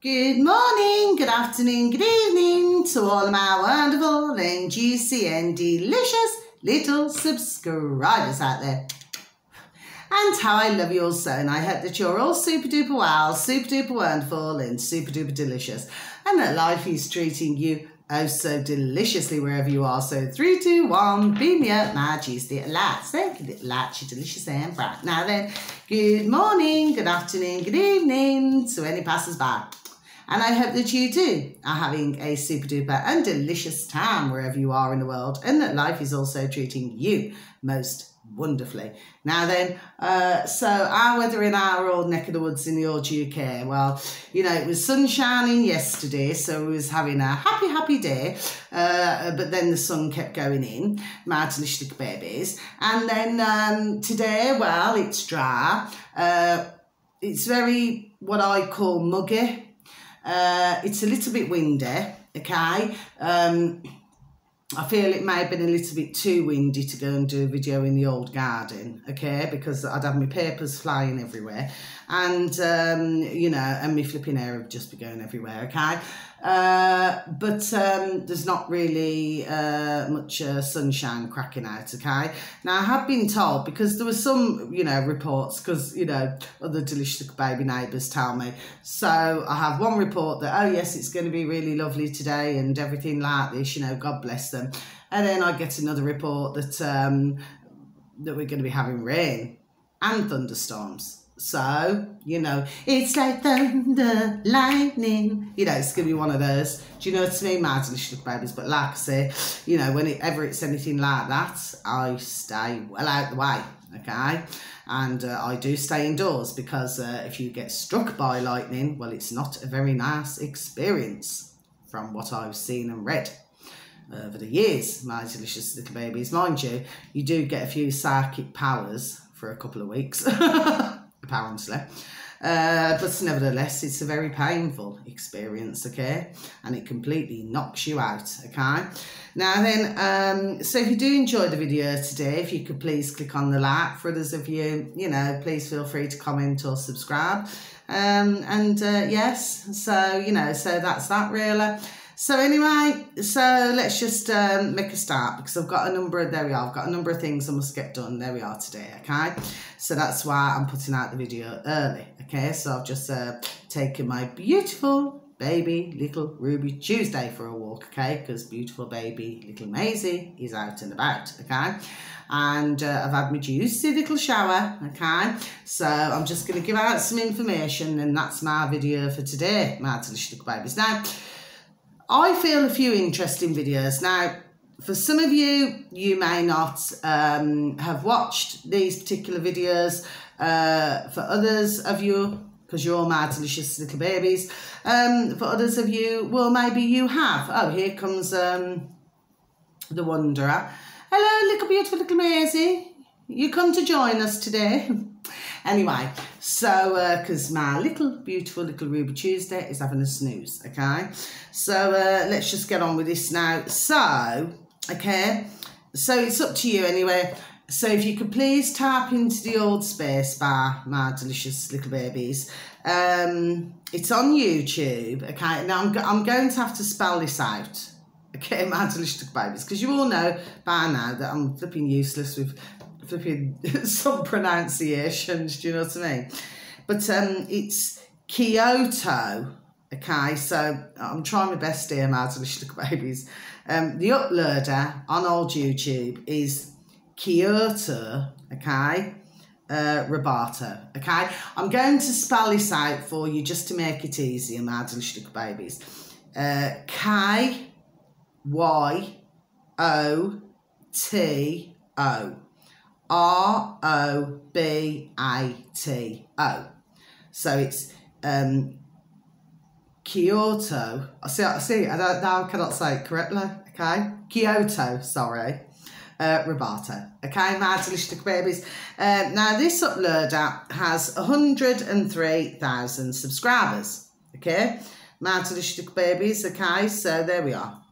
Good morning, good afternoon, good evening to all of my wonderful and juicy and delicious little subscribers out there. And how I love you all so, and I hope that you're all super duper well, super duper wonderful and super duper delicious, and that life is treating you oh so deliciously wherever you are. So 3, 2, 1, beam me up, my juicy little lights. Thank you, little lights, you're delicious and bright. Now then, good morning, good afternoon, good evening to any passers-by. And I hope that you too are having a super duper and delicious time wherever you are in the world, and that life is also treating you most wonderfully. Now then, so our weather in our old neck of the woods in the old UK, well, you know, it was sun shining yesterday, so we was having a happy day, but then the sun kept going in, my delicious babies. And then today, well, it's dry. It's very, what I call muggy. It's a little bit windy, okay? I feel it may have been a little bit too windy to go and do a video in the old garden, okay? Because I'd have my papers flying everywhere, and, you know, and my flipping hair would just be going everywhere, okay? But there's not really much sunshine cracking out, okay? Now, I have been told, because there were some, you know, reports, because, you know, other delicious baby neighbours tell me. So I have one report that, oh yes, it's going to be really lovely today and everything like this, you know, God bless them. And then I get another report that, that we're going to be having rain and thunderstorms. So, you know, it's like thunder, lightning. You know, it's going to be one of those. Do you know what I mean, my delicious babies? But like I say, you know, whenever it's anything like that, I stay well out the way, okay? And I do stay indoors, because if you get struck by lightning, well, it's not a very nice experience from what I've seen and read over the years, my delicious little babies. Mind you, you do get a few psychic powers for a couple of weeks. Apparently, but nevertheless, it's a very painful experience, okay, and it completely knocks you out, okay. Now then, so if you do enjoy the video today, if you could please click on the like. For others of you, you know, please feel free to comment or subscribe, yes, so, you know, so that's that really. So anyway, so let's just make a start, because I've got a number of, there we are, I've got a number of things I must get done. There we are today, okay? So that's why I'm putting out the video early, okay? So I've just taken my beautiful baby little Ruby Tuesday for a walk, okay? Because beautiful baby little Maisie is out and about, okay? And I've had my juicy little shower, okay? So I'm just going to give out some information, and that's my video for today, my delicious little babies. Now, I feel a few interesting videos. Now, for some of you, you may not have watched these particular videos. For others of you, because you're all my delicious little babies, for others of you, well, maybe you have. Oh, here comes the Wanderer. Hello, little beautiful little Maisie. You come to join us today. Anyway, so, because my little beautiful little Ruby Tuesday is having a snooze, okay? So, let's just get on with this now. So, okay, so it's up to you anyway. So, if you could please tap into the old space bar, my delicious little babies. It's on YouTube, okay? Now, I'm going to have to spell this out, okay, my delicious little babies, because you all know by now that I'm flipping useless with flipping some pronunciations, do you know what I mean? But it's Kyoto, okay? So I'm trying my best here, my delicious little babies. The uploader on old YouTube is Kyoto, okay? Roboto, okay? I'm going to spell this out for you just to make it easier, my delicious little babies. Kyoto. Robato. So it's Kyoto. I see. I don't know. I cannot say it correctly. Okay, Kyoto. Sorry, Robato. Okay, my delicious babies. Now this uploader has 103,000 subscribers. Okay, my delicious babies. Okay, so there we are.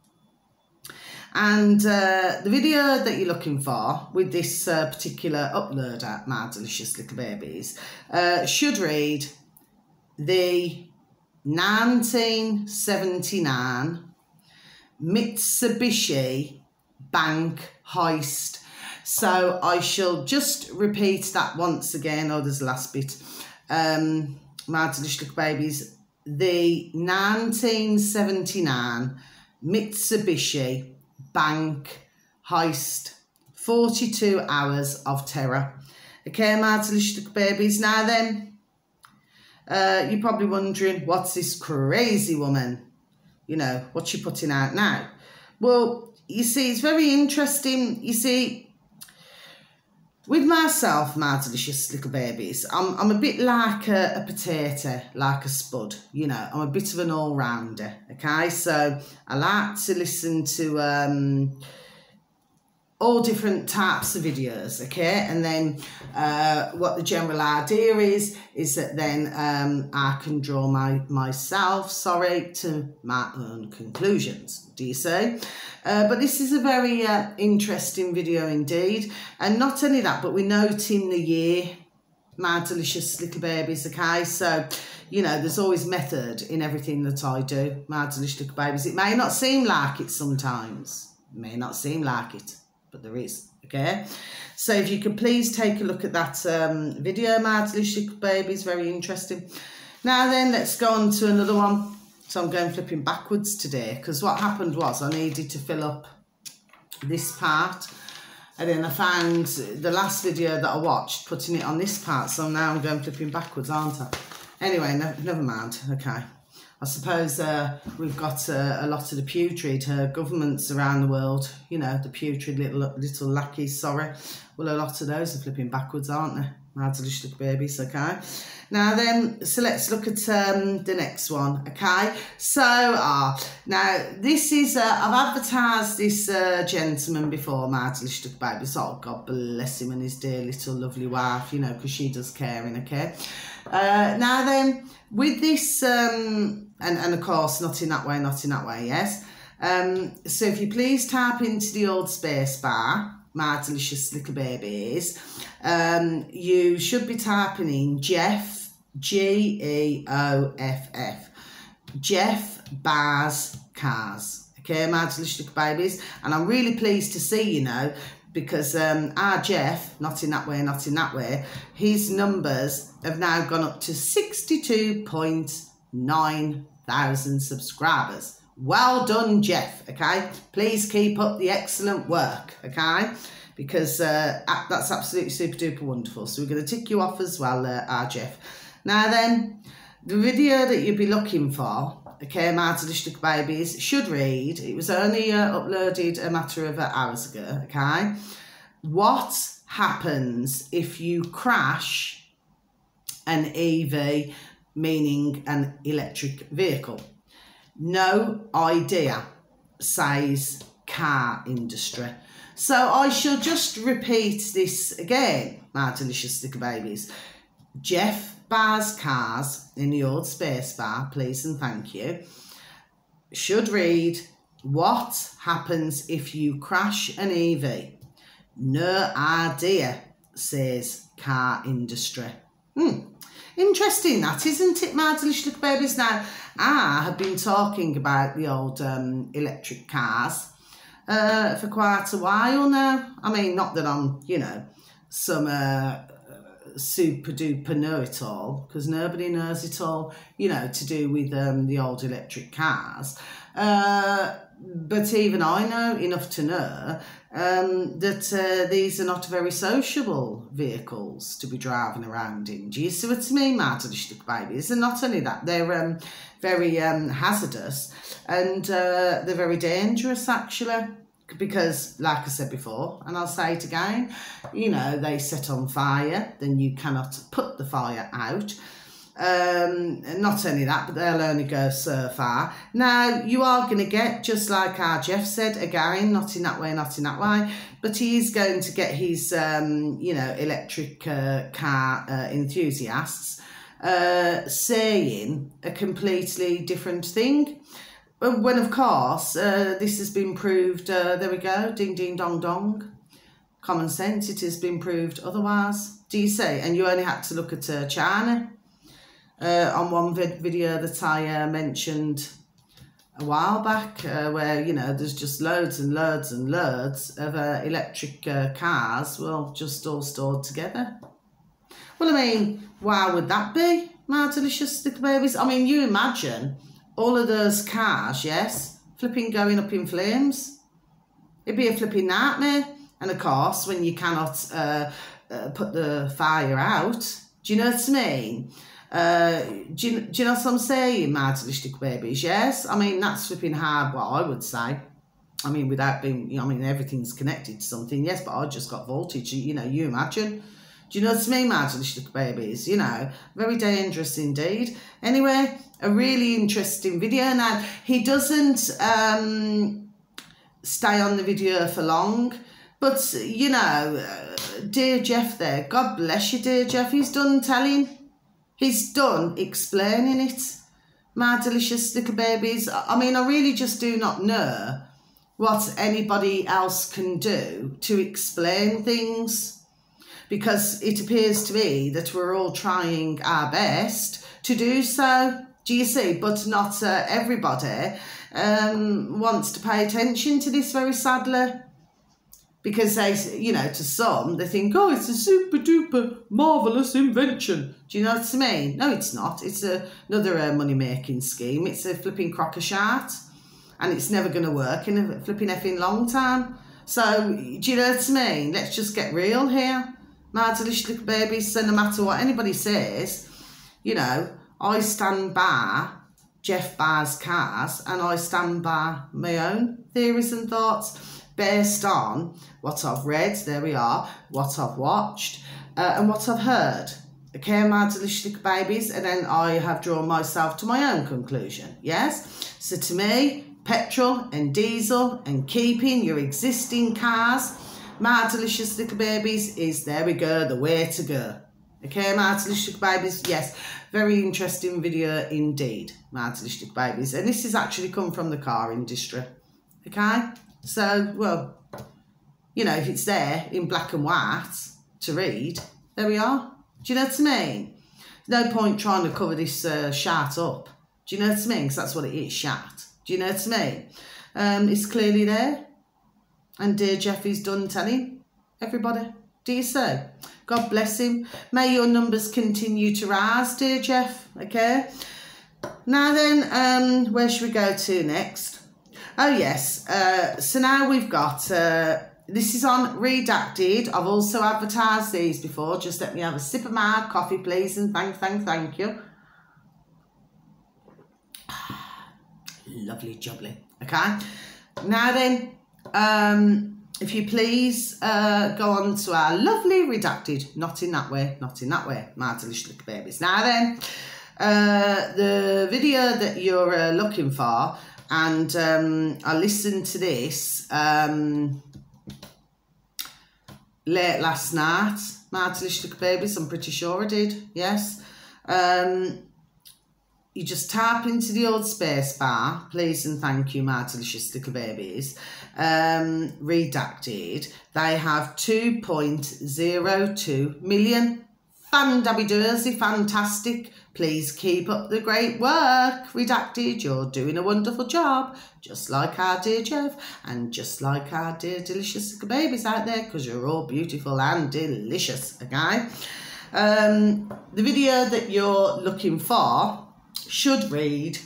And the video that you're looking for with this particular uploader, my delicious little babies, should read the 1979 Mitsubishi bank heist. So I shall just repeat that once again. Oh, there's the last bit. My delicious little babies. The 1979 Mitsubishi bank heist. 42 hours of terror. Okay, my delicious little babies. Now then, you're probably wondering, what's this crazy woman? You know, what's she putting out now? Well, you see, it's very interesting. You see, with myself, my delicious little babies, I'm a bit like a potato, like a spud, you know. I'm a bit of an all-rounder, okay? So I like to listen to all different types of videos, okay? And then what the general idea is that then I can draw myself to my own conclusions. Do you see? But this is a very interesting video indeed. And not only that, but we're noting the year, my delicious little babies, okay? So, you know, there's always method in everything that I do, my delicious little babies. It may not seem like it sometimes. It may not seem like it, but there is, okay? So if you could please take a look at that video, my delicious little babies, very interesting. Now then, let's go on to another one. So I'm going flipping backwards today, because what happened was I needed to fill up this part, and then I found the last video that I watched putting it on this part, so now I'm going flipping backwards, aren't I? Anyway, never mind, okay. I suppose we've got a lot of the putrid governments around the world, you know, the putrid little lackeys, sorry. Well, a lot of those are flipping backwards, aren't they? My delicious little babies, okay? Now then, so let's look at the next one, okay? So, now this is, I've advertised this gentleman before, my delicious little babies. Oh, God bless him and his dear little lovely wife, you know, because she does caring, okay? Now then, with this, and of course, not in that way, yes? So if you please type into the old space bar, my delicious little babies, you should be typing in Geoff, Geoff, Geoff Bars Cars, okay, my delicious little babies. And I'm really pleased to see, you know, because our Geoff, not in that way, his numbers have now gone up to 62.9 thousand subscribers. Well done, Geoff, okay? Please keep up the excellent work, okay? Because that's absolutely super duper wonderful. So we're going to tick you off as well, our Geoff. Now then, the video that you'll be looking for, okay, my delicious little babies, should read, it was only uploaded a matter of hours ago, okay? What happens if you crash an EV, meaning an electric vehicle? No idea, says car industry. So I shall just repeat this again, my delicious little babies. Geoff Bars Cars in the old space bar, please and thank you, should read, what happens if you crash an EV? No idea, says car industry. Interesting that, isn't it, my delicious little babies? Now, I have been talking about the old electric cars for quite a while now. I mean, not that I'm, you know, some super duper know-it-all, because nobody knows it all, you know, to do with the old electric cars. But even I know enough to know that these are not very sociable vehicles to be driving around in. Do you see what I mean, my delicious little babies? And not only that, they're very hazardous, and they're very dangerous, actually. Because, like I said before, and I'll say it again, you know, they set on fire, then you cannot put the fire out. Not only that, but they'll only go so far. Now, you are going to get, just like our Geoff said, again, not in that way, but he is going to get his, you know, electric car enthusiasts saying a completely different thing. When, of course, this has been proved, there we go, ding, ding, dong, dong. Common sense, it has been proved otherwise. Do you see? And you only had to look at China. on one video that I mentioned a while back, where, you know, there's just loads and loads and loads of electric cars, well, just all stored together. Well, I mean, why would that be, my delicious little babies? I mean, you imagine all of those cars, yes, flipping going up in flames. It'd be a flipping nightmare. And of course, when you cannot put the fire out, do you know what I mean? Do you know what I'm saying, my delicious little babies? Yes, I mean, that's flipping hard, what I would say. I mean, without being, you know, I mean, everything's connected to something, yes, but I just got voltage, you know, you imagine. Do you know what I mean, my delicious little babies? You know, very dangerous indeed. Anyway, a really interesting video. Now, he doesn't stay on the video for long, but, you know, dear Jeff there, God bless you, dear Jeff, he's done telling. He's done explaining it, my delicious little babies. I mean, I really just do not know what anybody else can do to explain things, because it appears to me that we're all trying our best to do so, do you see? But not everybody wants to pay attention to this, very sadly. Because they, you know, to some, they think, oh, it's a super duper marvellous invention. Do you know what I mean? No, it's not. It's another money-making scheme. It's a flipping crock of shart. And it's never going to work in a flipping effing long time. So, do you know what I mean? Let's just get real here, my delicious little babies. So no matter what anybody says, you know, I stand by Jeff Barr's cars, and I stand by my own theories and thoughts, based on what I've read, there we are, what I've watched, and what I've heard. Okay, my delicious little babies, and then I have drawn myself to my own conclusion, yes? So to me, petrol and diesel and keeping your existing cars, my delicious little babies, is, there we go, the way to go. Okay, my delicious little babies, yes, very interesting video indeed, my delicious little babies. And this has actually come from the car industry, okay? So, well, you know, if it's there in black and white to read, there we are. Do you know what I mean? No point trying to cover this shart up. Do you know what I mean? Because that's what it is, shart. Do you know what I mean? It's clearly there. And dear Jeffy's done telling everybody. Do you see? God bless him. May your numbers continue to rise, dear Jeff. Okay? Now then, where should we go to next? Oh, yes. So now we've got, this is on Redacted. I've also advertised these before. Just let me have a sip of my coffee, please. And thank you. Lovely jubbly. Okay. Now then, if you please go on to our lovely Redacted. Not in that way, my delicious little babies. Now then, the video that you're looking for, and I listened to this late last night, my delicious little babies. I'm pretty sure I did, yes. You just tap into the old space bar, please and thank you, my delicious little babies. Redacted. They have 2.02 million fan-dabby-dursy, fantastic. Please keep up the great work, Redacted. You're doing a wonderful job, just like our dear Jeff, and just like our dear delicious little babies out there, because you're all beautiful and delicious, okay? The video that you're looking for should read,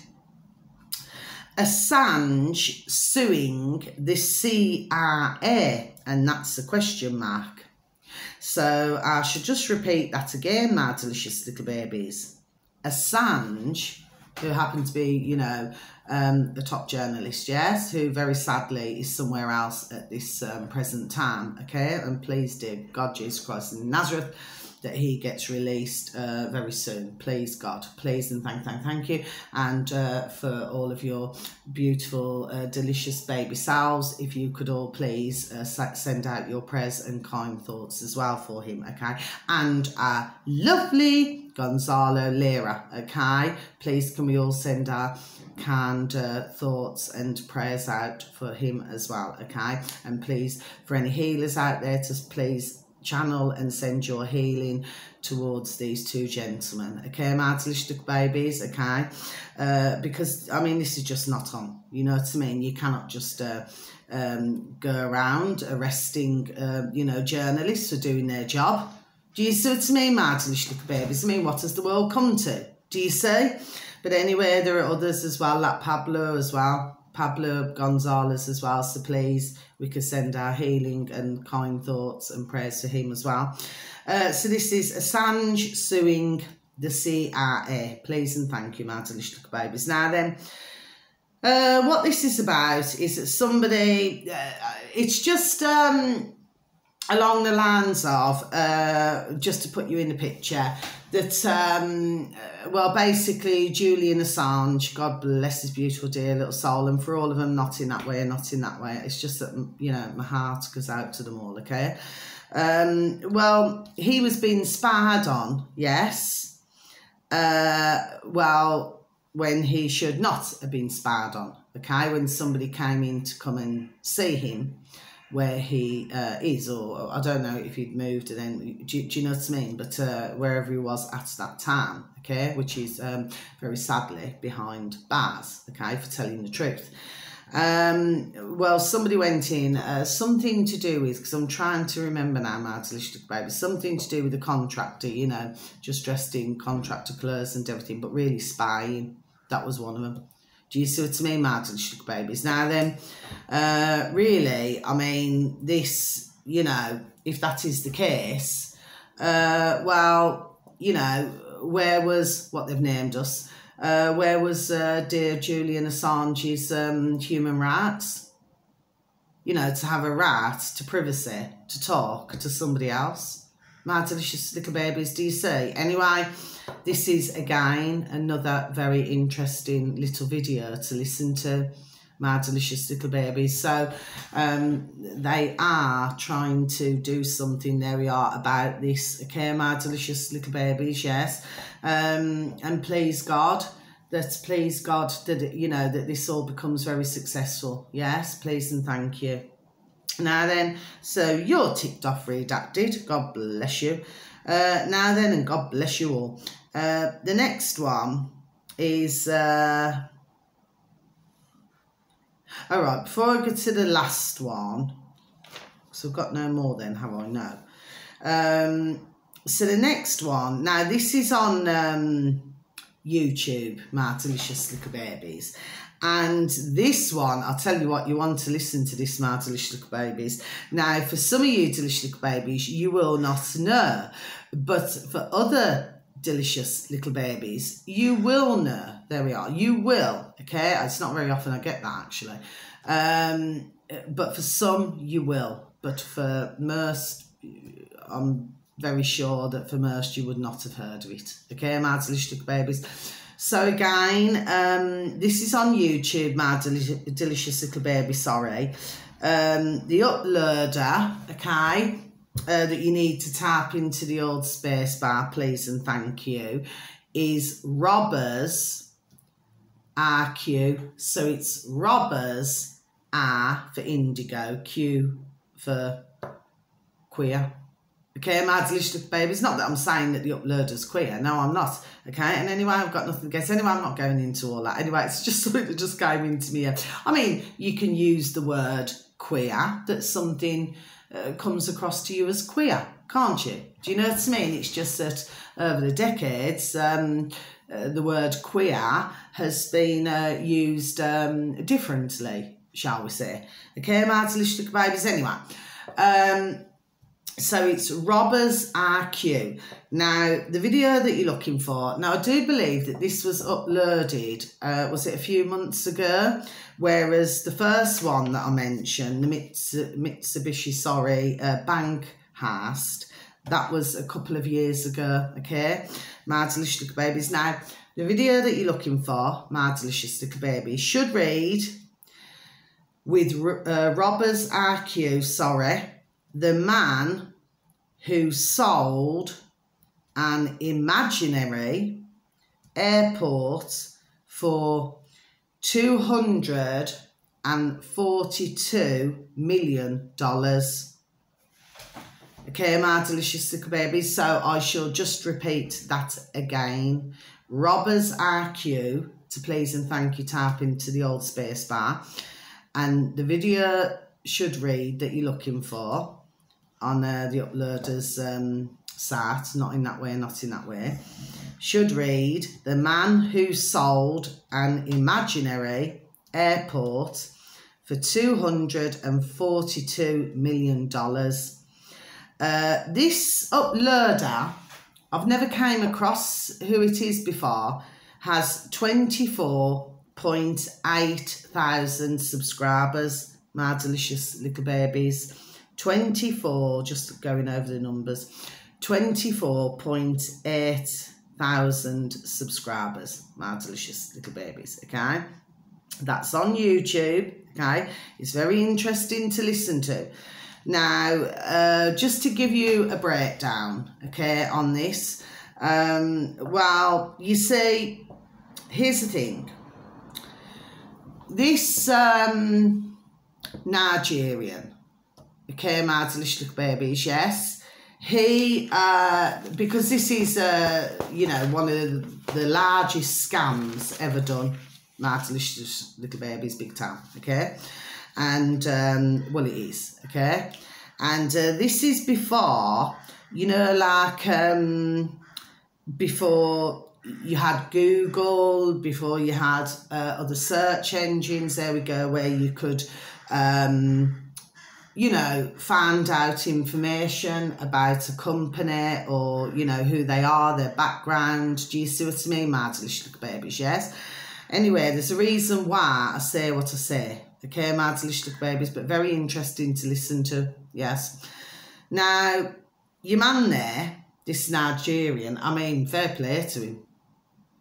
Assange suing the CIA, and that's a question mark. So I should just repeat that again, my delicious little babies. Assange, who happened to be, you know, a top journalist, yes, who very sadly is somewhere else at this present time, okay? And please do, God, Jesus Christ in Nazareth, that he gets released very soon. Please, God, please, and thank you. And for all of your beautiful, delicious baby selves, if you could all please send out your prayers and kind thoughts as well for him, okay? And our lovely Gonzalo Lira, okay? Please, can we all send our kind thoughts and prayers out for him as well, okay? And please, for any healers out there, to please channel and send your healing towards these two gentlemen, okay, my delicious babies, okay, because I mean this is just not on, you know what I mean. You cannot just go around arresting you know, journalists for doing their job. Do you see what I mean, my delicious babies? I mean, what has the world come to? Do you see? But anyway, there are others as well, like Pablo as well, Pablo Gonzalez as well, so please, we could send our healing and kind thoughts and prayers to him as well. So this is Assange suing the CIA. Please and thank you, my delicious babies. Now then, what this is about is that somebody, it's just along the lines of, just to put you in the picture, that, well, basically, Julian Assange, God bless his beautiful dear little soul, and for all of them, not in that way and not in that way, it's just that, you know, my heart goes out to them all, okay? Well, he was being spied on, yes, well, when he should not have been spied on, okay? When somebody came in to come and see him, where he is, or I don't know if he'd moved, and then do you know what I mean, but wherever he was at that time, okay, which is very sadly behind bars, okay, for telling the truth. Well, somebody went in, something to do with, because I'm trying to remember now, my delicious baby, something to do with the contractor, you know, just dressed in contractor clothes and everything, but really spying. That was one of them. Do you see what I mean, my delicious babies? Now then, really, I mean, this, you know, if that is the case, well, you know, where was, what they've named us, where was dear Julian Assange's human rights? You know, to have a right to privacy, to talk to somebody else. My delicious little babies, do you see? Anyway, this is, again, another very interesting little video to listen to, my delicious little babies. So they are trying to do something, there we are, about this, okay, my delicious little babies, yes. And please God, that, you know, that this all becomes very successful, yes, please and thank you. Now then, so you're ticked off redacted, God bless you. Now then, and God bless you all. The next one is, all right, before I get to the last one, because I've got no more then, have I? No. So the next one, now this is on YouTube, my delicious little babies. And this one, I'll tell you what, you want to listen to this, my delicious little babies. Now, for some of you delicious little babies, you will not know. But for other delicious little babies, you will know. There we are. You will, okay? It's not very often I get that, actually. But for some, you will. But for most, I'm very sure that for most, you would not have heard of it. Okay, my delicious little babies. So again, this is on YouTube, my delicious little baby, sorry. The uploader, okay, that you need to tap into the old space bar, please and thank you, is Robbers RQ. So it's Robbers R for indigo, Q for queer. Okay, my delicious babies. Not that I'm saying that the uploader's queer. No, I'm not. Okay, and anyway, I've got nothing against. Anyway, I'm not going into all that. Anyway, it's just something that just came into me. I mean, you can use the word queer, that something comes across to you as queer, can't you? Do you know what I mean? It's just that over the decades, the word queer has been used differently, shall we say. Okay, my delicious babies. Anyway, so it's Robbers RQ. Now, the video that you're looking for, now I do believe that this was uploaded, was it a few months ago? Whereas the first one that I mentioned, the Mitsubishi, bank heist, that was a couple of years ago, okay? My delicious little babies. Now, the video that you're looking for, my delicious little babies, should read, with Robbers RQ, sorry, the man who sold an imaginary airport for $242 million. Okay, my delicious little babies. So I shall just repeat that again. Robbers RQ to please and thank you, type into the old space bar. And the video should read that you're looking for on the uploader's site, not in that way, not in that way. Should read, the man who sold an imaginary airport for $242 million. This uploader, I've never came across who it is before, has 24.8 thousand subscribers, my delicious little babies. 24, just going over the numbers, 24.8 thousand subscribers, my delicious little babies, okay? That's on YouTube, okay? It's very interesting to listen to. Now, just to give you a breakdown, okay, on this, well, you see, here's the thing. This Nigerian, okay, my delicious little babies, yes, he, because this is, you know, one of the largest scams ever done, my delicious little babies, big time, okay? And, well, it is, okay? And this is before, you know, like, before you had Google, before you had other search engines, there we go, where you could, you know, find out information about a company or, you know, who they are, their background. Do you see what I mean, my delicious little babies, yes? Anyway, there's a reason why I say what I say. Okay, my delicious little babies, but very interesting to listen to, yes. Now, your man there, this Nigerian, I mean, fair play to him.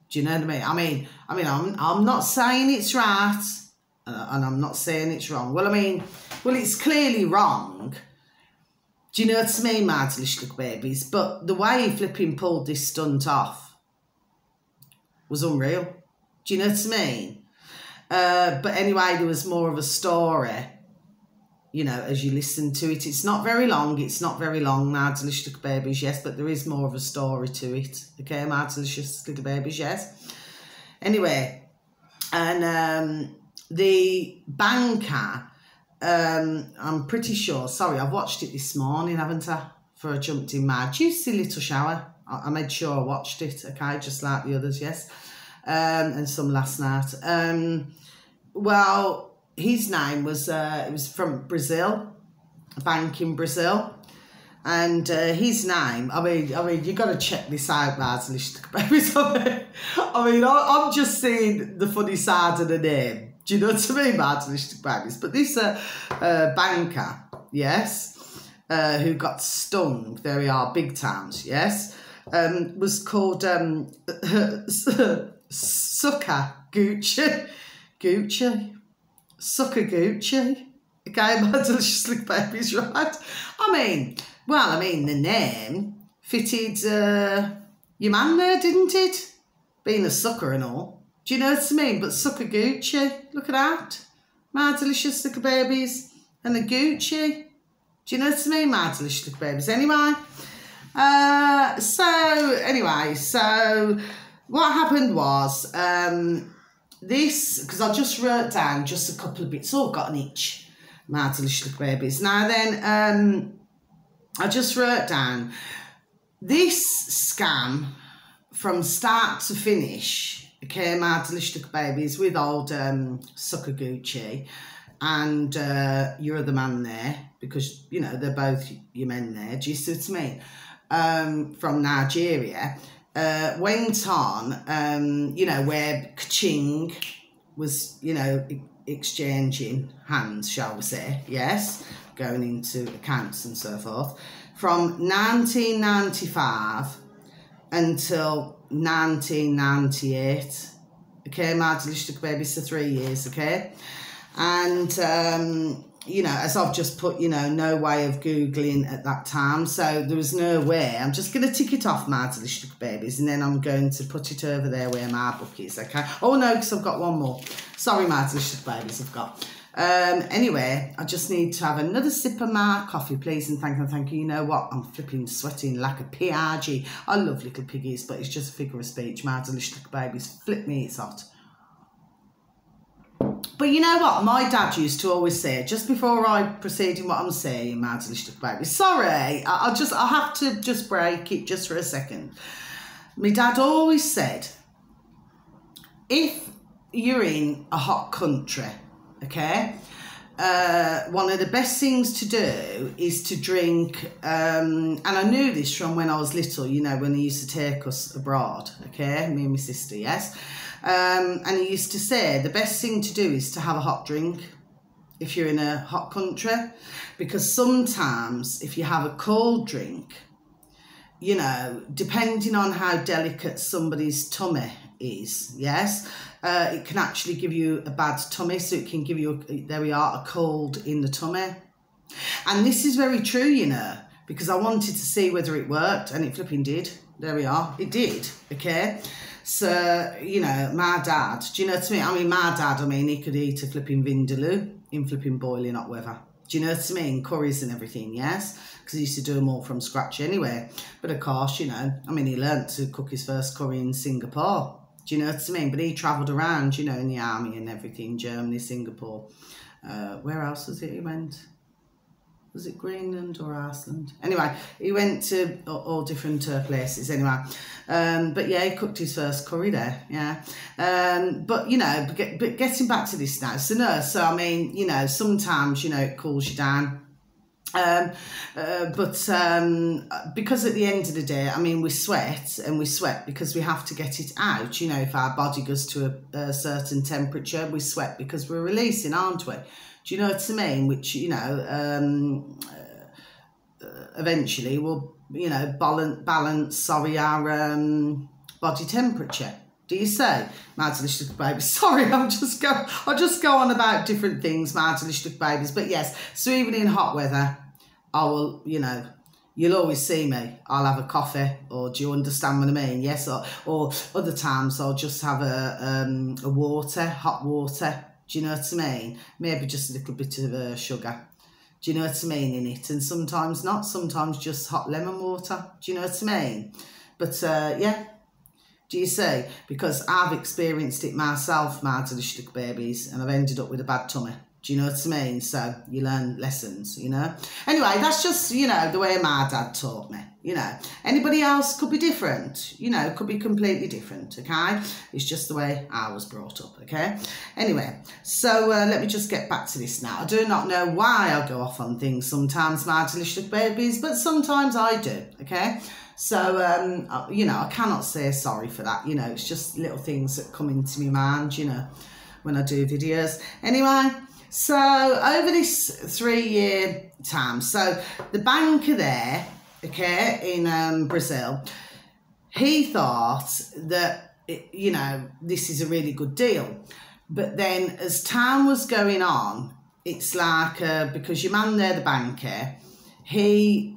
Do you know what I mean? I'm not saying it's right, and I'm not saying it's wrong. Well, I mean, well, it's clearly wrong. Do you know what I mean, my delicious little babies? But the way he flipping pulled this stunt off was unreal. Do you know what I mean? But anyway, there was more of a story, you know, as you listen to it. It's not very long. It's not very long, my delicious little babies, yes, but there is more of a story to it. Okay, my delicious little babies, yes. Anyway, and the banker, I'm pretty sure, sorry, I've watched it this morning, haven't I? Before I jumped in my juicy little shower. I made sure I watched it, okay, just like the others, yes. And some last night. Well, his name was, it was from Brazil, a bank in Brazil. And his name, I mean, you got to check this out, Martin. I mean, I'm just seeing the funny side of the name. Do you know what I mean, Martin? But this banker, yes, who got stung, there we are, big times, yes, was called Sakaguchi. Okay, my delicious little babies, right? I mean, the name fitted your man there, didn't it? Being a sucker and all. Do you know what I mean? But Sakaguchi, look at that. My delicious little babies. And the Gucci. Do you know what I mean, my delicious little babies? Anyway, so what happened was, this, because I just wrote down just a couple of bits. Oh, got an itch, my delicious little babies. Now then, I just wrote down this scam from start to finish. Okay, my delicious little babies, with old Sakaguchi and your other man there, because, you know, they're both your men there. Do you see what I mean? From Nigeria. Went on, you know, where Kaching was, you know, exchanging hands, shall we say, yes, going into accounts and so forth, from 1995 until 1998, okay, my delicious little babies, for 3 years, okay, and, you know, as I've just put, you know, no way of Googling at that time. So there was no way. I'm just going to tick it off, my delicious little babies, and then I'm going to put it over there where my book is, okay? Oh, no, because I've got one more. Sorry, my delicious babies, I've got. Anyway, I just need to have another sip of my coffee, please, and thank you. You know what? I'm flipping sweating like a PRG. I love little piggies, but it's just a figure of speech. My delicious little babies, flip me, it's hot. But you know what? My dad used to always say, just before I proceed in what I'm saying, my delicious little baby, sorry, I have to just break it just for a second. My dad always said, if you're in a hot country, okay, one of the best things to do is to drink, and I knew this from when I was little, you know, when he used to take us abroad, okay, me and my sister, yes, and he used to say the best thing to do is to have a hot drink if you're in a hot country, because sometimes if you have a cold drink, you know, depending on how delicate somebody's tummy is, yes, it can actually give you a bad tummy, so it can give you, there we are, a cold in the tummy. And this is very true, you know, because I wanted to see whether it worked, and it flipping did. There we are, it did, okay? So, you know, my dad, do you know what I mean? I mean, my dad, I mean, he could eat a flipping vindaloo in flipping boiling hot weather. Do you know what I mean? Curries and everything, yes? Because he used to do them all from scratch anyway. But of course, you know, I mean, he learnt to cook his first curry in Singapore. Do you know what I mean? But he travelled around, you know, in the army and everything, Germany, Singapore. Where else was it he went? Was it Greenland or Iceland? Anyway, he went to all different places anyway. But yeah, he cooked his first curry there, yeah. But, you know, but getting back to this now, so no, so I mean, you know, sometimes, you know, it cools you down. Because at the end of the day, I mean, we sweat, and we sweat because we have to get it out. You know, if our body goes to a certain temperature, we sweat because we're releasing, aren't we? Do you know what I mean? Which, you know, eventually will, you know, balance our body temperature. Do you say? My delicious little babies. Sorry, I'll just go on about different things, my delicious little babies. But yes, so even in hot weather, I will, you know, you'll always see me. I'll have a coffee, or do you understand what I mean? Yes, or other times I'll just have a water, hot water. Do you know what I mean? Maybe just a little bit of sugar. Do you know what I mean in it? And sometimes not. Sometimes just hot lemon water. Do you know what I mean? But yeah. Do you see? Because I've experienced it myself, my delicious little babies, and I've ended up with a bad tummy. Do you know what I mean? So you learn lessons, you know. Anyway, that's just, you know, the way my dad taught me, you know. Anybody else could be different, you know, could be completely different, okay? It's just the way I was brought up, okay? Anyway, so let me just get back to this now. I do not know why I go off on things sometimes, my delicious little babies, but sometimes I do, okay? So, you know, I cannot say sorry for that, you know. It's just little things that come into my mind, you know, when I do videos. Anyway, so over this 3-year time, so the banker there, okay, in Brazil, he thought that, you know, this is a really good deal. But then as time was going on, it's like, because your man there, the banker, he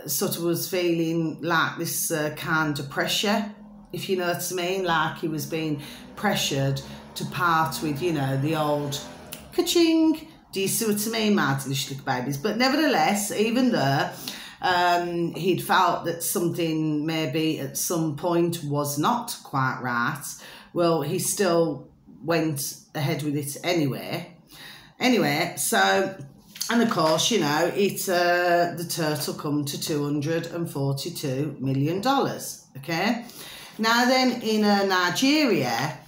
sort of was feeling like this kind of pressure, if you know what I mean, like he was being pressured to part with, you know, the old ka-ching. Do you see what I mean, my delicious little babies? But nevertheless, even though he'd felt that something maybe at some point was not quite right, well, he still went ahead with it anyway. Anyway, so... And of course, you know, the turtle come to $242 million, okay? Now then, in Nigeria,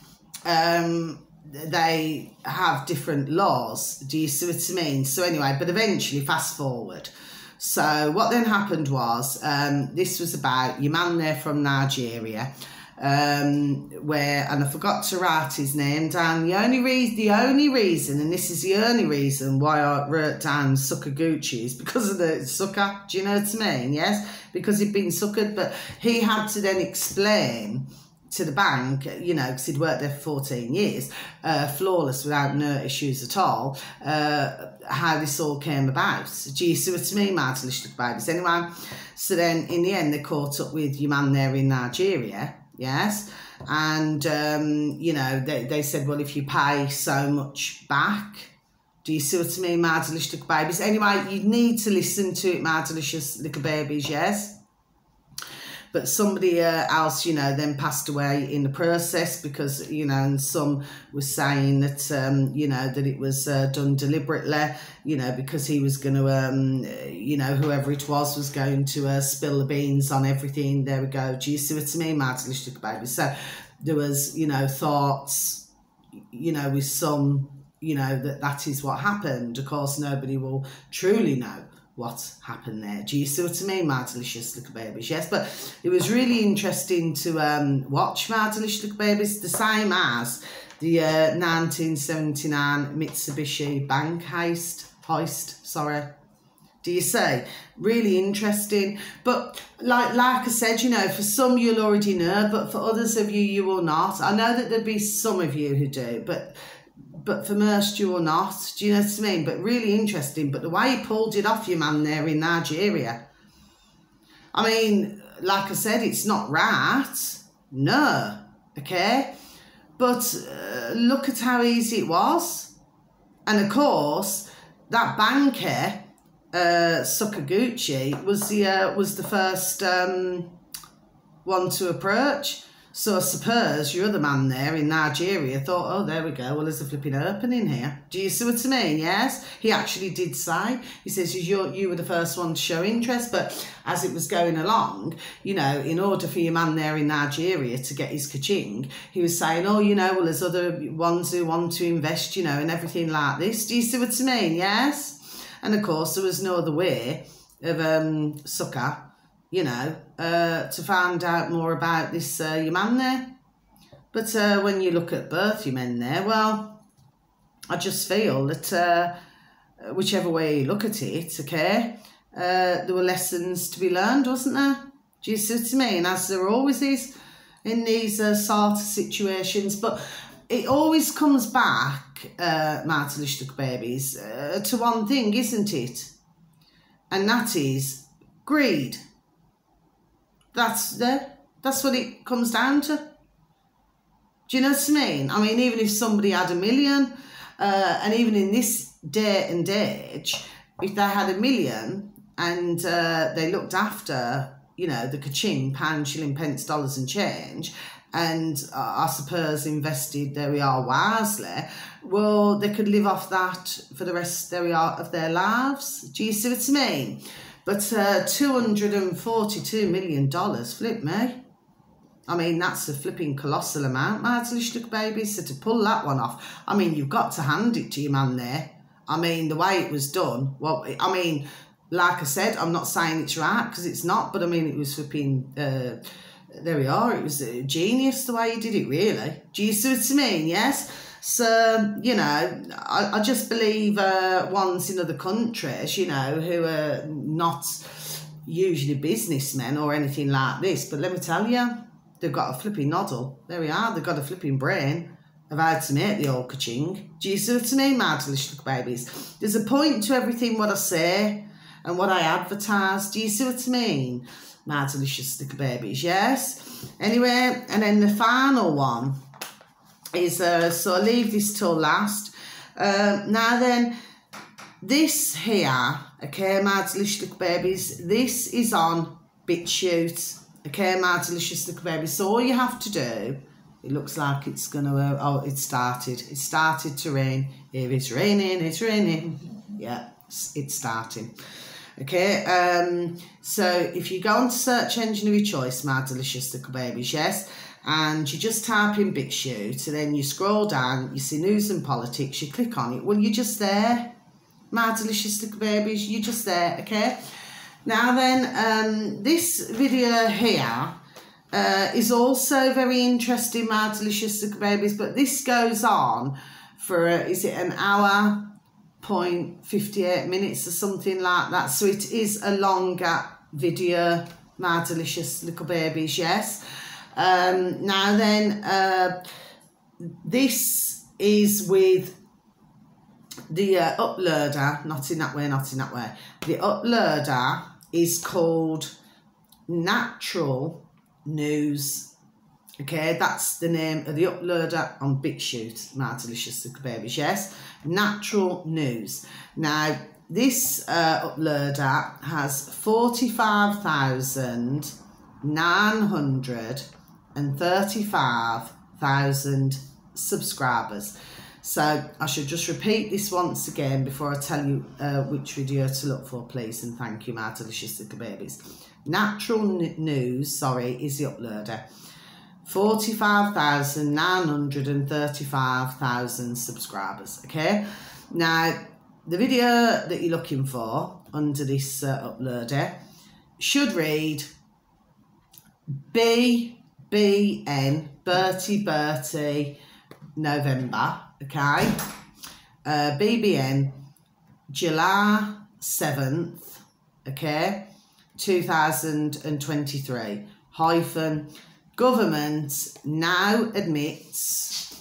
they have different laws. Do you see what I mean? So anyway, but eventually, fast forward. So what then happened was, this was about your man there from Nigeria, and I forgot to write his name down. The only reason, and this is the only reason why I wrote down Sucker Gucci, is because of the sucker. Do you know what I mean? Yes, because he'd been suckered, but he had to then explain to the bank, you know, because he'd worked there for 14 years, flawless, without no issues at all, how this all came about. Do you see what I mean, my delicious little babies? Anyway, so then in the end, they caught up with your man there in Nigeria. Yes, and you know, they said, well, if you pay so much back, Do you see what I mean, my delicious little babies? Anyway, you need to listen to it, my delicious little babies, yes? But somebody else, you know, then passed away in the process because, you know, and some was saying that, you know, that it was done deliberately, you know, because he was going to, you know, whoever it was going to spill the beans on everything. There we go. Do you see what I mean, my delicious little babies? So there was, you know, thoughts, you know, with some, you know, that is what happened. Of course, nobody will truly know what happened there. Do you see what I mean, my delicious little babies? Yes, but it was really interesting to watch, my delicious little babies, the same as the 1979 Mitsubishi bank heist, sorry. Do you see? Really interesting. But like I said, you know, for some you'll already know, but for others of you, you will not. I know that there'll be some of you who do, but for most you will not. Do you know what I mean? But really interesting. But the way he pulled it off, your man there in Nigeria. I mean, like I said, it's not right. No. Okay? But look at how easy it was. And of course, that banker, Sakaguchi, was the first one to approach. So I suppose your other man there in Nigeria thought, oh, there we go, well, there's a flipping opening here. Do you see what I mean? Yes? He actually did say, he says, you were the first one to show interest, but as it was going along, you know, in order for your man there in Nigeria to get his ka-ching, he was saying, oh, you know, well, there's other ones who want to invest, you know, and everything like this. Do you see what I mean? Yes? And of course, there was no other way of sucker, you know, to find out more about this your man there. But when you look at both your men there, well, I just feel that whichever way you look at it, okay, there were lessons to be learned, wasn't there? Do you see what I mean? As there always is in these sort of situations. But it always comes back, my delicious babies, to one thing, isn't it? And that is greed. That's what it comes down to. Do you know what I mean? I mean, even if somebody had $1 million, and even in this day and age, if they had $1 million and they looked after, you know, the ka-ching, pound, shilling, pence, dollars and change, and I suppose invested, there we are, wisely, well, they could live off that for the rest, there we are, of their lives. Do you see what I mean? But $242 million, flip me. I mean, that's a flipping colossal amount, my delicious little babies. So to pull that one off, I mean, you've got to hand it to your man there. I mean, the way it was done, well, I mean, like I said, I'm not saying it's right, because it's not, but I mean, it was flipping, there we are, it was genius the way he did it, really. Do you see what I mean? Yes? So, you know, I just believe ones in other countries, you know, who are not usually businessmen or anything like this. But let me tell you, they've got a flipping noddle. There we are. They've got a flipping brain of how to make the old ka-ching. Do you see what I mean, my delicious little babies? There's a point to everything what I say and what I advertise. Do you see what I mean, my delicious little babies? Yes? Anyway, and then the final one is, so I'll leave this till last. Now then, this here, okay, my delicious little babies, this is on BitChute, okay, my delicious little babies. So all you have to do, it looks like it's gonna, oh, it started to rain. Here it's raining, yeah, it's starting. Okay, so if you go on to search engine of your choice, my delicious little babies, yes, and you just type in BitChute, and then you scroll down, you see news and politics, you click on it, well, you're just there, my delicious little babies, you're just there, okay? Now then, this video here is also very interesting, my delicious little babies, but this goes on for, is it an hour, 58 minutes or something like that, so it is a longer video, my delicious little babies, yes. Now then, this is with the uploader, not in that way. The uploader is called Natural News Okay, that's the name of the uploader on BitChute, My Delicious Little Babies, yes? Natural News. Now, this uploader has 45,935,000 subscribers. So I should just repeat this once again before I tell you which video to look for, please, and thank you, My Delicious Little Babies. Natural News, is the uploader. 45,935,000 subscribers, okay? Now, the video that you're looking for under this uploader should read BBN, Bertie, November, okay? BBN, July 7th, okay? 2023, hyphen, government now admits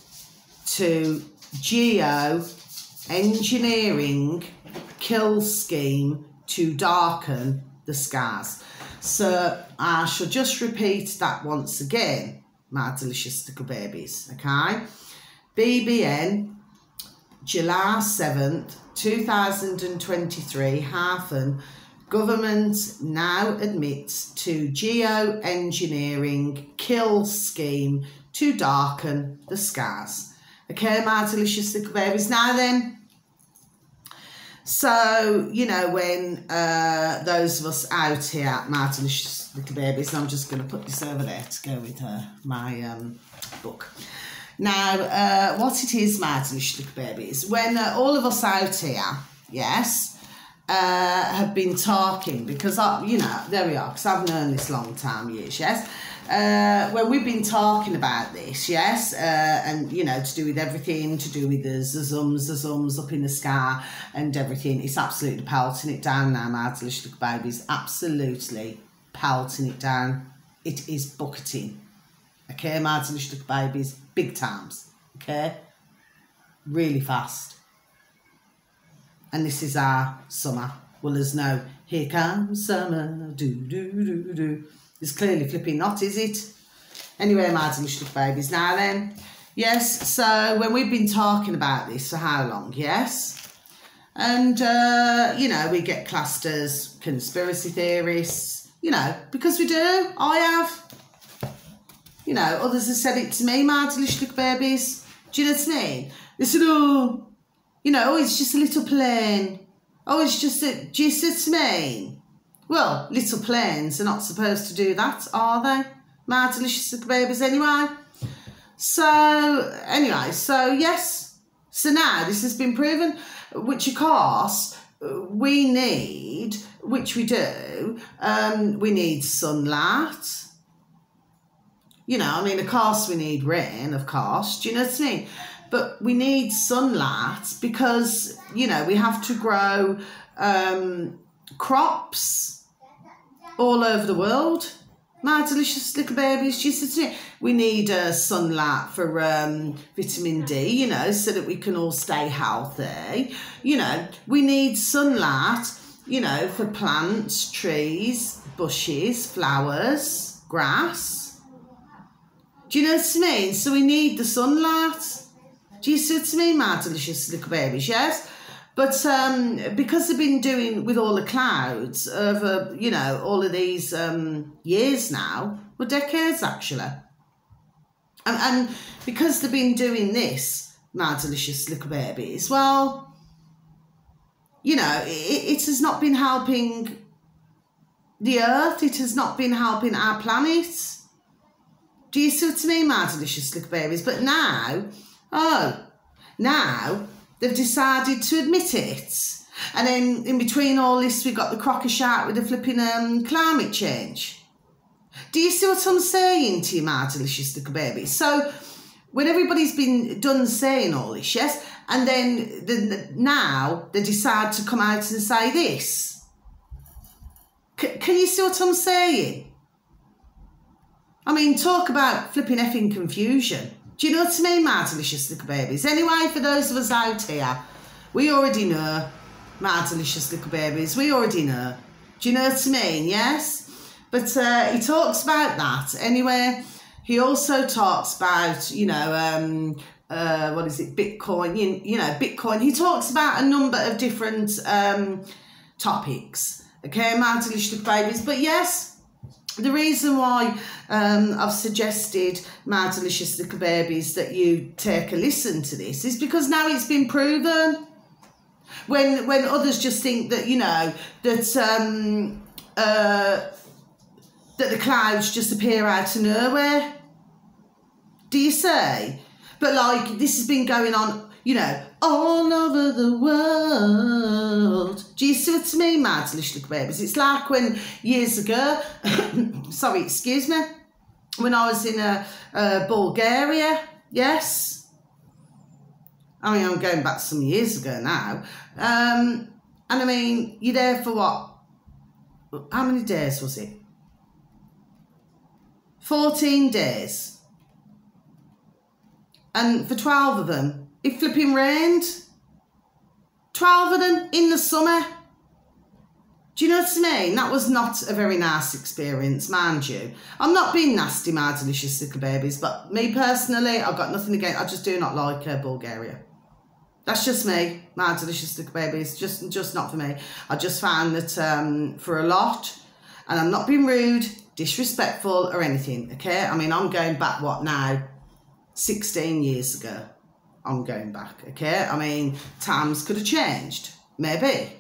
to geo-engineering kill scheme to darken the skies. So I shall just repeat that once again, My Delicious Little Babies, okay? BBN, July 7th, 2023, hyphen, government now admits to geo-engineering kill scheme to darken the skies. Okay, My Delicious Little Babies. Now then, so, you know, when those of us out here, My Delicious Little Babies, I'm just going to put this over there to go with my book. Now, what it is, My Delicious Little Babies, when all of us out here, yes, have been talking, because you know, there we are, because I've known this long time, years, yes, when we've been talking about this, yes, and you know, to do with everything, to do with the zums up in the sky and everything, it's absolutely pelting it down now, My Delicious Little Babies, absolutely pelting it down. It is bucketing, okay, My Delicious Little Babies, big times, okay, really fast. And this is our summer. Well, there's no, here comes summer, do. It's clearly flipping not, is it? Anyway, My Delicious Little Babies. Now then, yes, so when we've been talking about this for how long, yes? And, you know, we get classed as conspiracy theorists, you know, because we do. I have. You know, others have said it to me, My Delicious Little Babies. Do you know what I mean? They said, oh, you know, oh, it's just a little plane. Oh, it's just a, do you see what I mean? Well, little planes are not supposed to do that, are they? My Delicious Little Babies, anyway. So, anyway, so yes. So now this has been proven, which of course we need, which we do, we need sunlight. You know, I mean, of course we need rain, of course. Do you know what I mean? But we need sunlight because, you know, we have to grow crops all over the world. My Delicious Little Babies, do you see what I mean? We need sunlight for vitamin D, you know, so that we can all stay healthy. You know, we need sunlight, you know, for plants, trees, bushes, flowers, grass. Do you know what I mean? So we need the sunlight. Do you see what I mean, My Delicious Little Babies, yes? But because they've been doing with all the clouds over, you know, all of these years now, well, decades actually. And because they've been doing this, My Delicious Little Babies, well, you know, it has not been helping the earth. It has not been helping our planet. Do you see what I mean, My Delicious Little Babies? But now, now they've decided to admit it. And then in between all this, we've got the crocker shark with the flipping climate change. Do you see what I'm saying to you, My Delicious Little Babies? So when everybody's been done saying all this, yes, and then now they decide to come out and say this. Can you see what I'm saying? I mean, talk about flipping effing confusion. Do you know what I mean, My Delicious Little Babies? Anyway, for those of us out here, we already know, My Delicious Little Babies, we already know. Do you know what I mean, yes? But he talks about that. Anyway, he also talks about, you know, what is it, Bitcoin, you know, Bitcoin. He talks about a number of different topics, okay, my delicious little babies. But yes, the reason why I've suggested, my delicious little babies, that you take a listen to this is because now it's been proven. When others just think that, you know, that that the clouds just appear out of nowhere. Do you see? But like, this has been going on, you know, all over the world. Do you see what I mean, my delicious little babies? It's like when years ago, sorry, excuse me, when I was in Bulgaria, yes. I mean, I'm going back some years ago now. And I mean, you're there for what? How many days was it? 14 days. And for 12 of them, it flipping rained. 12 of them in the summer. Do you know what I mean? That was not a very nice experience, mind you. I'm not being nasty, my delicious little babies, but me personally, I've got nothing against. I just do not like Bulgaria. That's just me, my delicious little babies. Just not for me. I just found that for a lot, and I'm not being rude, disrespectful or anything, okay? I mean, I'm going back, what now? 16 years ago. I'm going back, okay? I mean, times could have changed, maybe.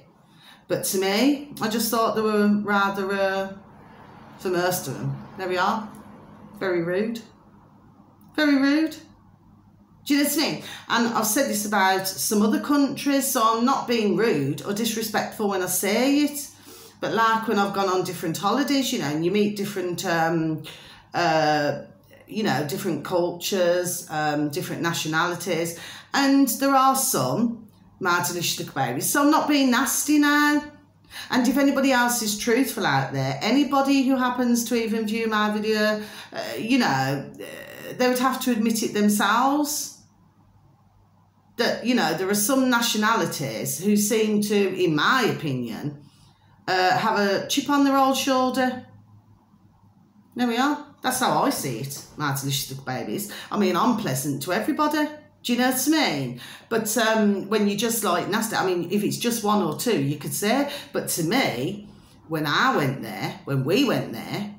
But to me, I just thought they were rather, for most of them, there we are, very rude. Very rude. Do you know what I mean? And I've said this about some other countries, so I'm not being rude or disrespectful when I say it. But like when I've gone on different holidays, you know, and you meet different, you know, different cultures, different nationalities. And there are some, my delicious little babies, so I'm not being nasty now. And if anybody else is truthful out there, anybody who happens to even view my video, you know, they would have to admit it themselves. That, you know, there are some nationalities who seem to, in my opinion, have a chip on their old shoulder. There we are. That's how I see it, my delicious little babies. I mean, I'm pleasant to everybody. Do you know what I mean? But when you just like nasty, I mean, if it's just one or two, you could say. But to me, when I went there, when we went there,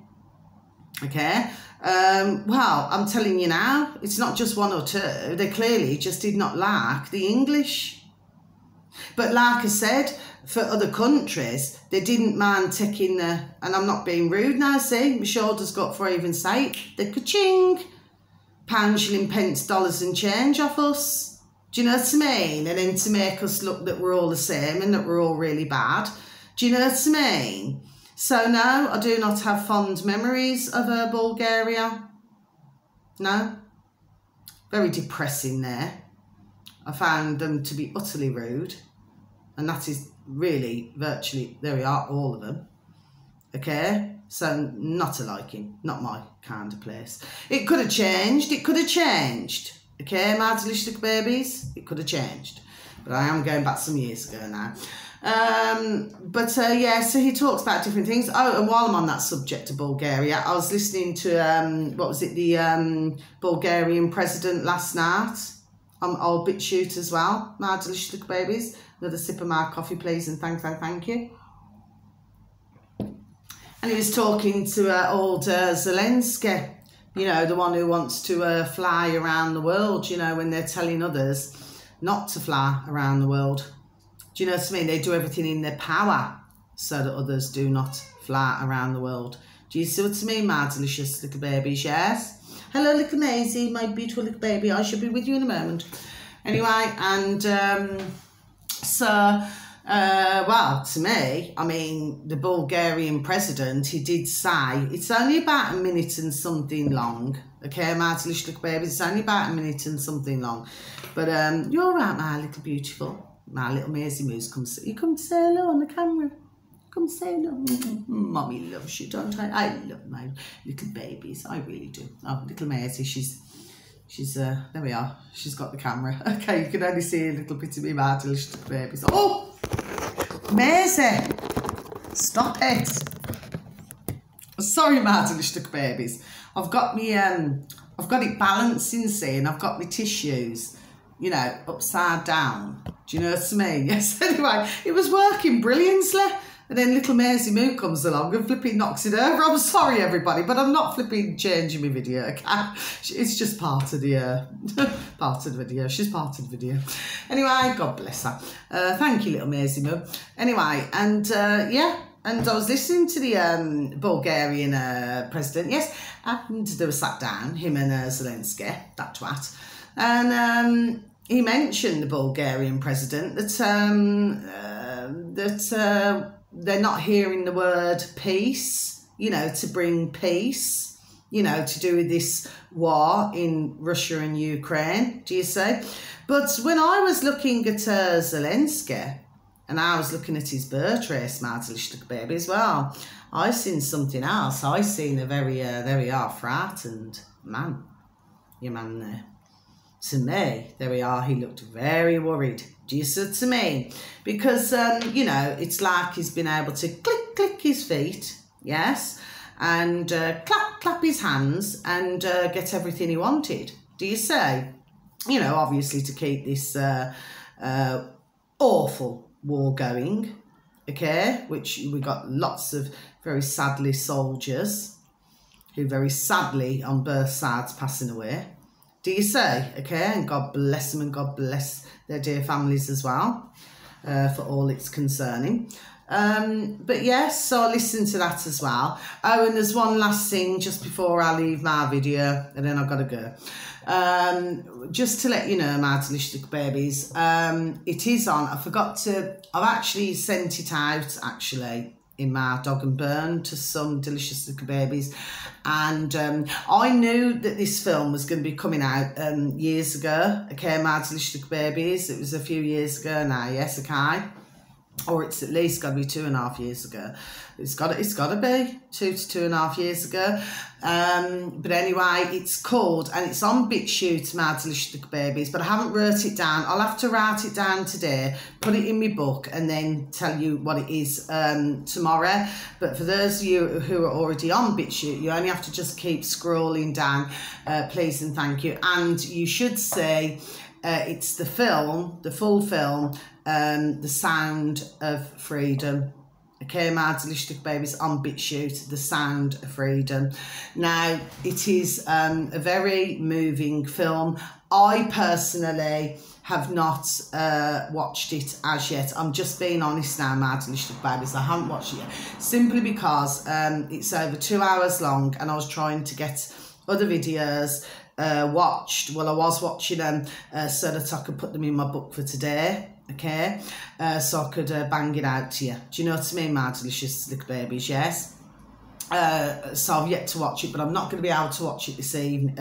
okay, well, I'm telling you now, it's not just one or two. They clearly just did not like the English. But like I said, for other countries, they didn't mind taking the, and I'm not being rude now, see, my shoulders got for even say it, the ka-ching, pounds, shilling, pence, dollars and change off us. Do you know what I mean? And then to make us look that we're all the same and that we're all really bad. Do you know what I mean? So no, I do not have fond memories of Bulgaria. No. Very depressing there. I found them to be utterly rude. And that is really virtually, there we are, all of them. Okay? So not a liking, not my kind of place. It could have changed, it could have changed. Okay, my delicious little babies, it could have changed. But I am going back some years ago now. Yeah, so he talks about different things. Oh, and while I'm on that subject of Bulgaria, I was listening to, what was it, the Bulgarian president last night. Old BitChute as well, my delicious little babies. Another sip of my coffee, please, and thank you. And he was talking to old Zelensky, you know, the one who wants to fly around the world, you know, when they're telling others not to fly around the world. Do you know what I mean? They do everything in their power so that others do not fly around the world. Do you see what I mean, my delicious little babies? Yes? Hello, little Maisie, my beautiful little baby. I shall be with you in a moment. Anyway, and well, to me, I mean, the Bulgarian president, he did say it's only about a minute and something long. Okay, my delicious little baby, it's only about a minute and something long. But you're all right, my little beautiful. My little Maisie Moose, you come say hello on the camera. Come say hello. Mommy loves you, don't I? I love my little babies. I really do. Oh, little Maisie, she's there we are. She's got the camera. Okay, you can only see a little bit of me, my delicious little babies. Oh, Maisie, stop it. Sorry, my delicious babies. I've got me, I've got it balancing, see, and I've got my tissues, you know, upside down. Do you know what I mean? Yes, anyway, it was working brilliantly. And then little Maisie Moo comes along and flipping knocks it over. I'm sorry, everybody, but I'm not flipping changing my video, okay? It's just part of the part of the video. She's part of the video. Anyway, God bless her. Thank you, little Maisie Moo. Anyway, and yeah, and I was listening to the Bulgarian president, yes, and they were sat down, him and Zelensky, that twat, and he mentioned the Bulgarian president that they're not hearing the word peace, you know, to bring peace, you know, to do with this war in Russia and Ukraine, do you see? But when I was looking at Zelensky, and I was looking at his birth race, my delicious baby, as well, I seen something else. I seen a very, there we are, frightened man. Your man there. To me, there we are, he looked very worried. Do you see what I mean? Because, you know, it's like he's been able to click his feet, yes, and clap his hands and get everything he wanted. Do you see? You know, obviously to keep this awful war going, okay, which we got lots of very sadly soldiers who very sadly on both sides passing away. Do you say? Okay, and God bless them and God bless their dear families as well, for all it's concerning. But yes, so I listened to that as well. Oh, and there's one last thing just before I leave my video, and then I've got to go. Just to let you know, my delicious babies, it is on. I forgot to, I've actually sent it out, actually, in my dog and burn to some delicious little babies, and I knew that this film was going to be coming out years ago, okay, my delicious little babies. It was a few years ago now, yes, okay, or it's at least got to be 2.5 years ago. It's got to be 2 to 2.5 years ago. But anyway, it's called, and it's on BitChute, my delicious little babies, but I haven't wrote it down. I'll have to write it down today, put it in my book, and then tell you what it is tomorrow. But for those of you who are already on BitChute, you only have to just keep scrolling down, please and thank you. And you should say it's the film, the full film, The Sound of Freedom. Okay, my delicious babies, on BitChute, The Sound of Freedom. Now, it is a very moving film. I personally have not watched it as yet. I'm just being honest now, my delicious babies. I haven't watched it yet, simply because it's over 2 hours long, and I was trying to get other videos watched. Well, I was watching them so that I could put them in my book for today. Okay, so I could bang it out to you. Do you know what I mean, my delicious little babies? Yes. So I've yet to watch it, but I'm not going to be able to watch it this evening,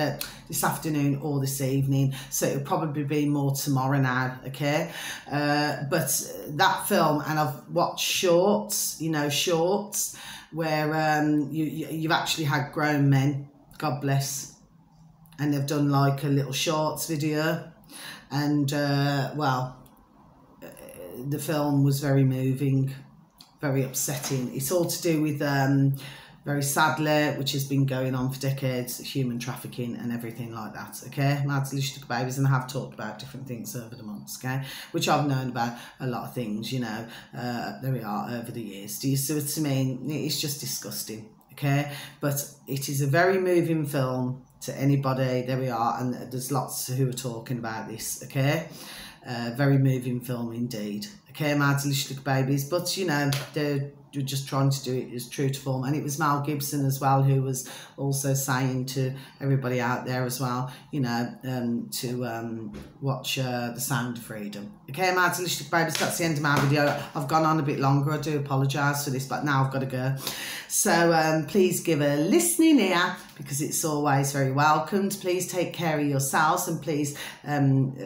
this afternoon or this evening. So it'll probably be more tomorrow now. Okay, but that film, and I've watched shorts. You know, shorts where you've actually had grown men. God bless, and they've done like a little shorts video, and well. The film was very moving, very upsetting. It's all to do with, very sadly, which has been going on for decades, human trafficking and everything like that, okay? My delicious babies, and I have talked about different things over the months, okay? Which I've known about a lot of things, you know, there we are, over the years. Do you see what I mean? It's just disgusting, okay? But it is a very moving film to anybody, there we are, and there's lots who are talking about this, okay? Very moving film indeed. Okay, my delicious little babies, but you know, they're just trying to do it as true to form. And it was Mel Gibson as well who was also saying to everybody out there as well, you know, to watch The Sound of Freedom. Okay, my delicious little babies, that's the end of my video. I've gone on a bit longer, I do apologise for this, but now I've got to go. So please give a listening ear, because it's always very welcomed. Please take care of yourselves, and please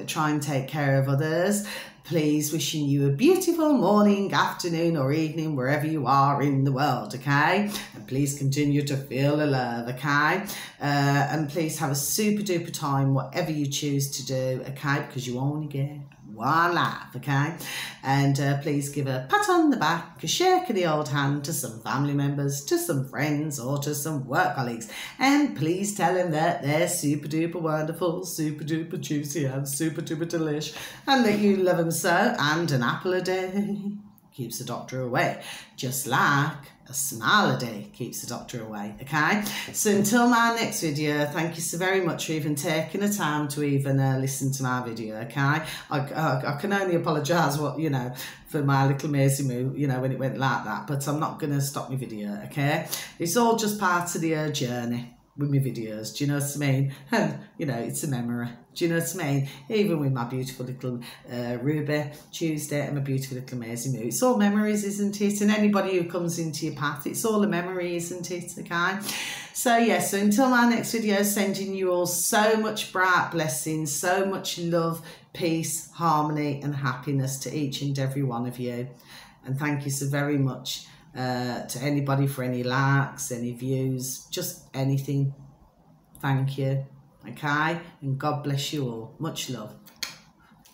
try and take care of others. Please, wishing you a beautiful morning, afternoon or evening, wherever you are in the world, okay? And please continue to feel the love, okay? And please have a super duper time, whatever you choose to do, okay? Because you only get one life, okay? And please give a pat on the back, a shake of the old hand to some family members, to some friends, or to some work colleagues. And please tell them that they're super duper wonderful, super duper juicy, and super duper delish, and that you love them so. And an apple a day keeps the doctor away, just like a smile a day keeps the doctor away, okay? So until my next video, thank you so very much for even taking the time to even listen to my video, okay? I can only apologise, for my little Maisie moo, when it went like that, but I'm not going to stop my video, okay? It's all just part of the journey with my videos, do you know what I mean? And, it's a memory, do you know what I mean? Even with my beautiful little Ruby Tuesday and my beautiful little Maisie moo, it's all memories, isn't it? And anybody who comes into your path, it's all a memory, isn't it, okay? So yes, so until my next video, sending you all so much bright blessings, so much love, peace, harmony and happiness to each and every one of you. And thank you so very much to anybody for any likes, any views, just anything. Thank you, okay? And God bless you all. Much love.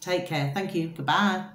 Take care. Thank you. Goodbye.